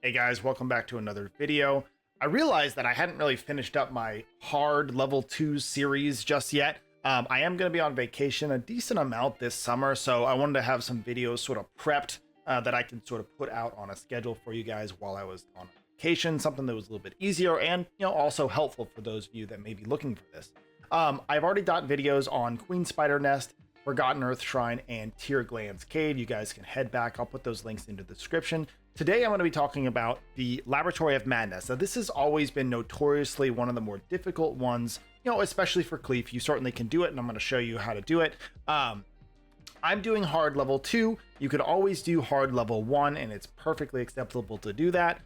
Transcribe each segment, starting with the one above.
Hey guys, welcome back to another video. I realized that I hadn't really finished up my hard level 2 series just yet. I am going to be on vacation a decent amount this summer, so I wanted to have some videos sort of prepped that I can sort of put out on a schedule for you guys while I was on vacation, something that was a little bit easier and also helpful for those of you that may be looking for this. I've already got videos on Queen Spider Nest, Forgotten Earth Shrine, and Tear Glands Cave. You guys can head back. I'll put those links into the description. Today, I'm going to be talking about the Laboratory of Madness. Now, this has always been notoriously one of the more difficult ones, especially for Cleaf. You certainly can do it, and I'm going to show you how to do it. I'm doing hard level 2. You could always do hard level 1, and it's perfectly acceptable to do that.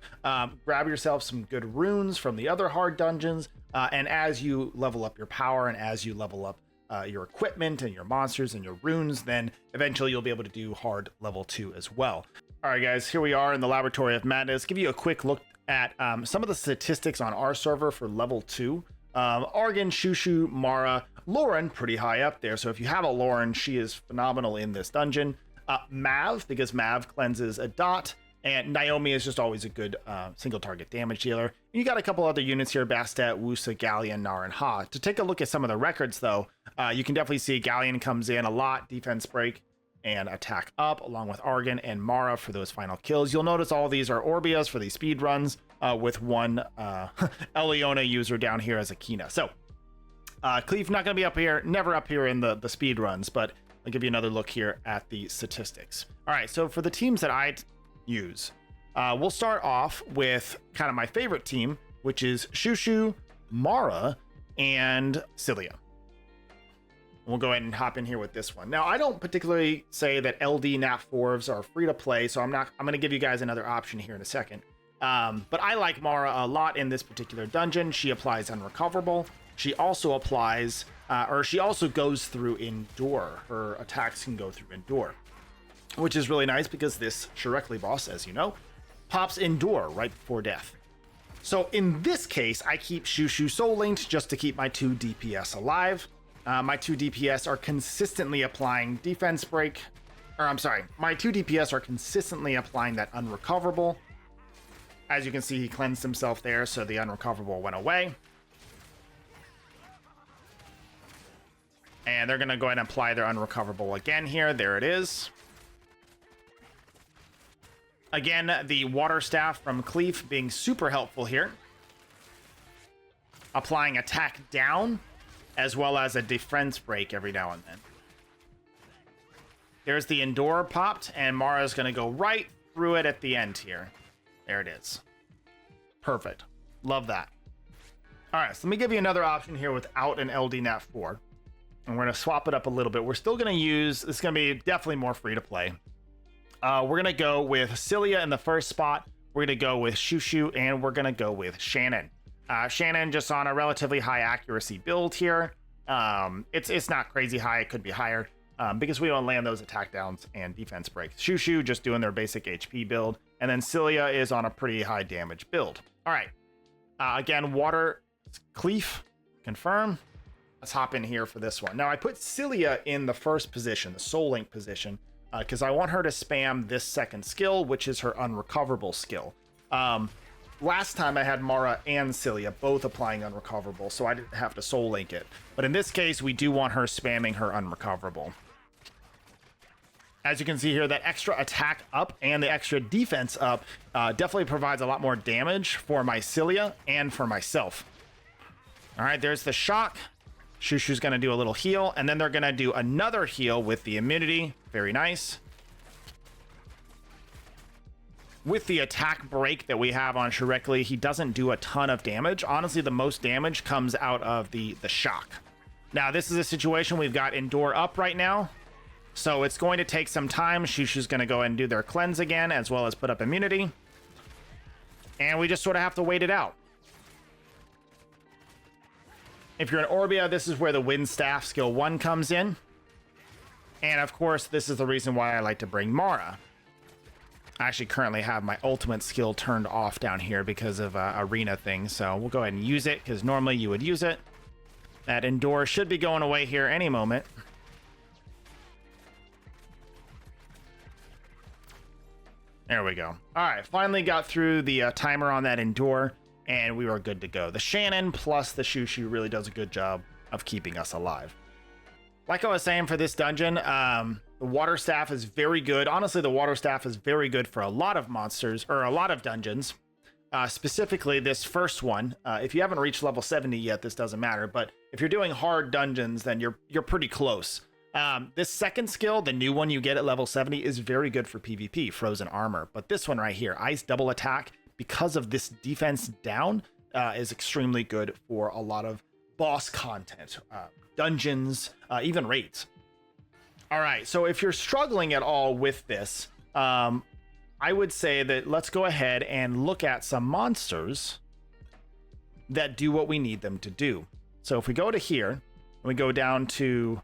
Grab yourself some good runes from the other hard dungeons, and as you level up your power and as you level up your equipment and your monsters and your runes, then eventually you'll be able to do hard level 2 as well. All right, guys, here we are in the Laboratory of Madness. Give you a quick look at some of the statistics on our server for level 2. Argon, Shushu, Mara, Lauren, pretty high up there. So if you have a Lauren, she is phenomenal in this dungeon. Mav, because Mav cleanses a dot. And Naomi is just always a good single target damage dealer. And you got a couple other units here, Bastet, Wusa, Galleon, Nar, and Ha. To take a look at some of the records, though, you can definitely see Galleon comes in a lot, defense break, and attack up, along with Argon and Mara for those final kills. You'll notice all these are Orbias for these speed runs, with one Eliona user down here as a Kina. So, Cleaf not going to be up here, never up here in the speed runs, but I'll give you another look here at the statistics. All right, so for the teams that I use, we'll start off with kind of my favorite team, which is Shushu, Mara, and Cilia. We'll go ahead and hop in here with this one. Now, I don't particularly say that LD Nat 4s are free to play, so I'm going to give you guys another option here in a second. But I like Mara a lot in this particular dungeon. She applies Unrecoverable. She also applies, she also goes through Endure. Her attacks can go through Endure, which is really nice because this Shoereckly boss, as you know, pops Endure right before death. So in this case, I keep Shushu Soul Linked just to keep my 2 DPS alive. My 2 DPS are consistently applying defense break, my 2 DPS are consistently applying that Unrecoverable. As you can see, he cleansed himself there, so the Unrecoverable went away. And they're going to go ahead and apply their Unrecoverable again here. There it is. Again, the Water Staff from Cleaf being super helpful here. Applying attack down, as well as a defense break every now and then. There's the Endure popped, and Mara's going to go right through it at the end here. There it is. Perfect. Love that. All right, so let me give you another option here without an LD Nat 4. And we're going to swap it up a little bit. We're still going to use, it's going to be definitely more free to play. We're going to go with Cilia in the first spot. We're going to go with Shushu, and we're going to go with Shannon. Shannon just on a relatively high accuracy build here. It's not crazy high. It could be higher because we don't land those attack downs and defense breaks. Shushu just doing their basic HP build. And then Cilia is on a pretty high damage build. All right. Again, Water Cleaf, confirm. Let's hop in here for this one. Now, I put Cilia in the first position, the Soul Link position, because I want her to spam this second skill, which is her Unrecoverable skill. Last time I had Mara and Cilia both applying Unrecoverable, so I didn't have to Soul Link it. But in this case, we do want her spamming her Unrecoverable. As you can see here, that extra attack up and the extra defense up definitely provides a lot more damage for my Cilia and for myself. All right, there's the shock. Shushu's going to do a little heal, and then they're going to do another heal with the immunity. Very nice. With the attack break that we have on Shoereckly, he doesn't do a ton of damage. Honestly, the most damage comes out of the shock. Now, this is a situation we've got Endure up right now, so it's going to take some time. Shushu's going to go ahead and do their cleanse again, as well as put up immunity. And we just sort of have to wait it out. If you're an Orbia, this is where the Wind Staff skill 1 comes in. And of course, this is the reason why I like to bring Mara. I actually currently have my ultimate skill turned off down here because of arena thing. So we'll go ahead and use it because normally you would use it. That Endure should be going away here any moment. There we go. All right, finally got through the timer on that Endure, and we were good to go. The Shannon plus the Shushu really does a good job of keeping us alive. Like I was saying, for this dungeon, the Water Staff is very good. Honestly, the Water Staff is very good for a lot of monsters, or a lot of dungeons. Specifically, this first one. If you haven't reached level 70 yet, this doesn't matter. But if you're doing hard dungeons, then you're pretty close. This second skill, the new one you get at level 70, is very good for PvP, Frozen Armor. But this one right here, Ice Double Attack, because of this defense down, is extremely good for a lot of boss content, dungeons, even raids. All right, so if you're struggling at all with this, I would say that let's go ahead and look at some monsters that do what we need them to do. So if we go to here, and we go down to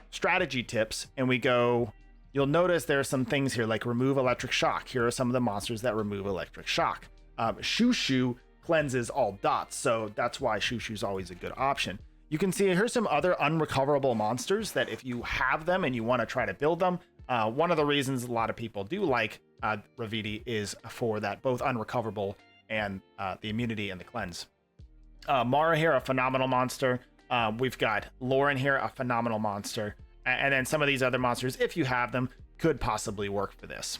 strategy tips, and we go, you'll notice there are some things here like remove electric shock. Here are some of the monsters that remove electric shock. Shushu cleanses all dots, so that's why Shushu is always a good option. You can see here's some other unrecoverable monsters that if you have them and you want to try to build them, one of the reasons a lot of people do like Ravidi is for that both unrecoverable and the immunity and the cleanse. Mara here, a phenomenal monster. We've got Lauren here, a phenomenal monster. And then some of these other monsters, if you have them, could possibly work for this.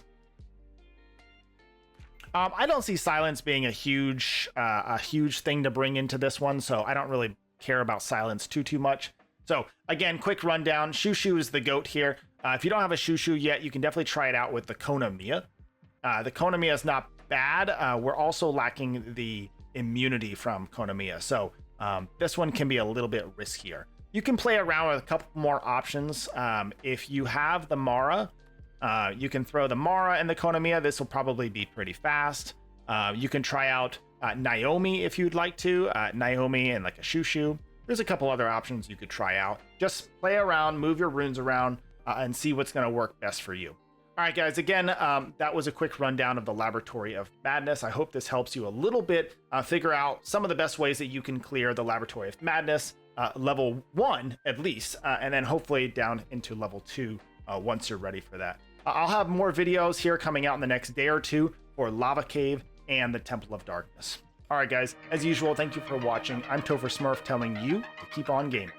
I don't see silence being a huge thing to bring into this one, so I don't really care about silence too much. So again, quick rundown. Shushu is the goat here. If you don't have a Shushu yet, you can definitely try it out with the Konamiya. The Konamiya is not bad. We're also lacking the immunity from Konamiya, so this one can be a little bit riskier. You can play around with a couple more options. If you have the Mara, you can throw the Mara and the Konamiya. This will probably be pretty fast. You can try out Naomi if you'd like to. Naomi and like a Shushu. There's a couple other options you could try out. Just play around, move your runes around, and see what's going to work best for you. All right, guys, again, that was a quick rundown of the Laboratory of Madness. I hope this helps you a little bit figure out some of the best ways that you can clear the Laboratory of Madness, level 1 at least, and then hopefully down into level 2 once you're ready for that. I'll have more videos here coming out in the next day or two for Lava Cave and the Temple of Darkness. All right, guys, as usual, thank you for watching. I'm TopherSmurf telling you to keep on gaming.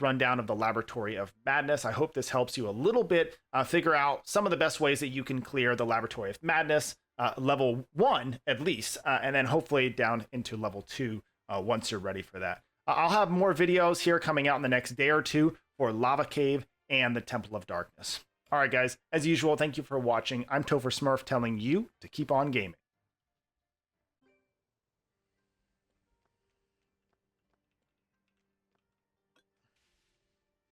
rundown of the Laboratory of Madness. I hope this helps you a little bit figure out some of the best ways that you can clear the Laboratory of Madness, level 1 at least, and then hopefully down into level 2 once you're ready for that. I'll have more videos here coming out in the next day or two for Lava Cave and the Temple of Darkness. All right, guys, as usual, thank you for watching. I'm TopherSmurf telling you to keep on gaming.